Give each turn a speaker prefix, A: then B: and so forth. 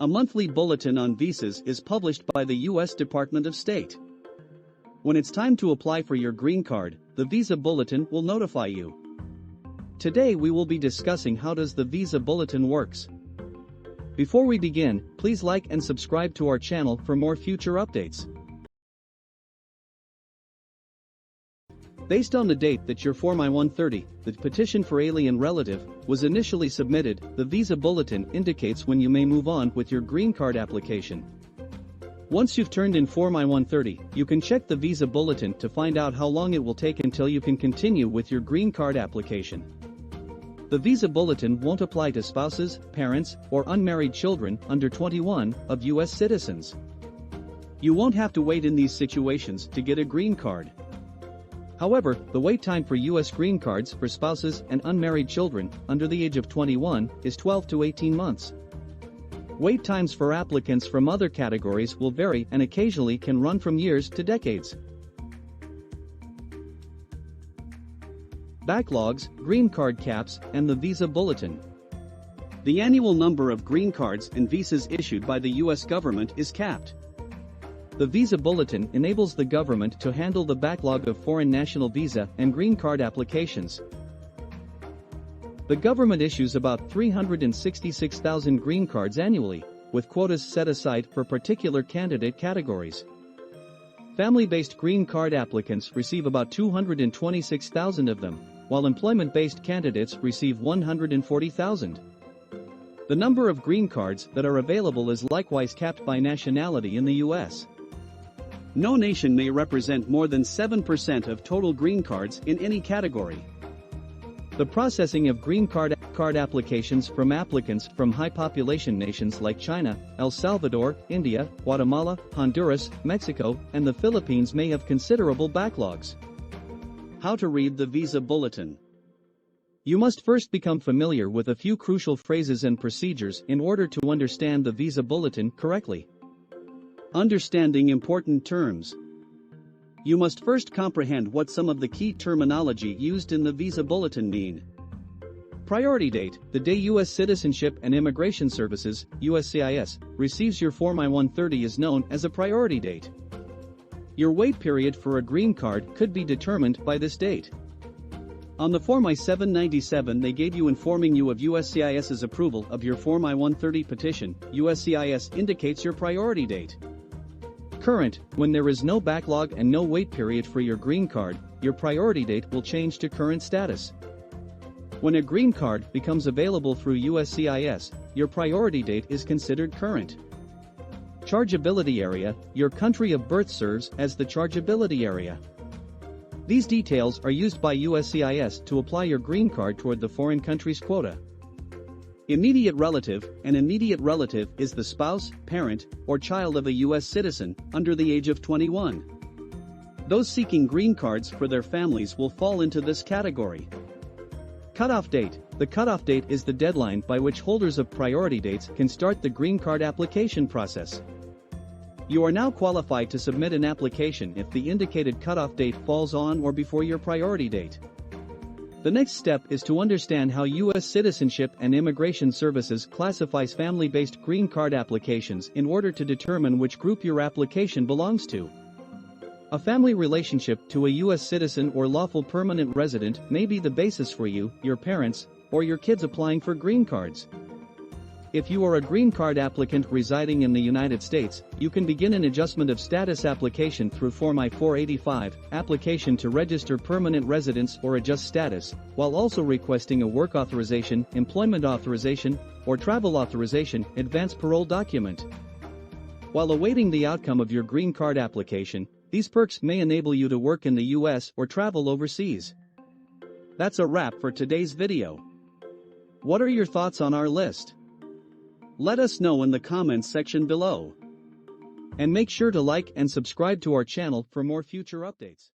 A: A monthly bulletin on visas is published by the U.S. Department of State. When it's time to apply for your green card, the Visa Bulletin will notify you. Today we will be discussing how does the Visa Bulletin works. Before we begin, please like and subscribe to our channel for more future updates. Based on the date that your Form I-130, the petition for alien relative, was initially submitted, the Visa Bulletin indicates when you may move on with your green card application. Once you've turned in Form I-130, you can check the Visa Bulletin to find out how long it will take until you can continue with your green card application. The Visa Bulletin won't apply to spouses, parents, or unmarried children under 21 of U.S. citizens. You won't have to wait in these situations to get a green card. However, the wait time for U.S. green cards for spouses and unmarried children under the age of 21 is 12 to 18 months. Wait times for applicants from other categories will vary and occasionally can run from years to decades. Backlogs, green card caps, and the Visa Bulletin. The annual number of green cards and visas issued by the U.S. government is capped. The Visa Bulletin enables the government to handle the backlog of foreign national visa and green card applications. The government issues about 366,000 green cards annually, with quotas set aside for particular candidate categories. Family-based green card applicants receive about 226,000 of them, while employment-based candidates receive 140,000. The number of green cards that are available is likewise capped by nationality in the U.S. No nation may represent more than 7% of total green cards in any category. The processing of green card applications from applicants from high-population nations like China, El Salvador, India, Guatemala, Honduras, Mexico, and the Philippines may have considerable backlogs. How to read the Visa Bulletin. You must first become familiar with a few crucial phrases and procedures in order to understand the Visa Bulletin correctly. Understanding important terms. You must first comprehend what some of the key terminology used in the Visa Bulletin mean. Priority date, the day U.S. Citizenship and Immigration Services, USCIS, receives your Form I-130 is known as a priority date. Your wait period for a green card could be determined by this date. On the Form I-797 they gave you informing you of USCIS's approval of your Form I-130 petition, USCIS indicates your priority date. Current, when there is no backlog and no wait period for your green card, your priority date will change to current status. When a green card becomes available through USCIS, your priority date is considered current. Chargeability area, your country of birth serves as the chargeability area. These details are used by USCIS to apply your green card toward the foreign country's quota. Immediate relative, an immediate relative is the spouse, parent, or child of a U.S. citizen under the age of 21. Those seeking green cards for their families will fall into this category. Cutoff date, the cutoff date is the deadline by which holders of priority dates can start the green card application process. You are now qualified to submit an application if the indicated cutoff date falls on or before your priority date. The next step is to understand how U.S. Citizenship and Immigration Services classifies family-based green card applications in order to determine which group your application belongs to. A family relationship to a U.S. citizen or lawful permanent resident may be the basis for you, your parents, or your kids applying for green cards. If you are a green card applicant residing in the United States, you can begin an adjustment of status application through Form I-485, application to register permanent residence or adjust status, while also requesting a work authorization, employment authorization, or travel authorization, advance parole document. While awaiting the outcome of your green card application, these perks may enable you to work in the U.S. or travel overseas. That's a wrap for today's video. What are your thoughts on our list? Let us know in the comments section below. And make sure to like and subscribe to our channel for more future updates.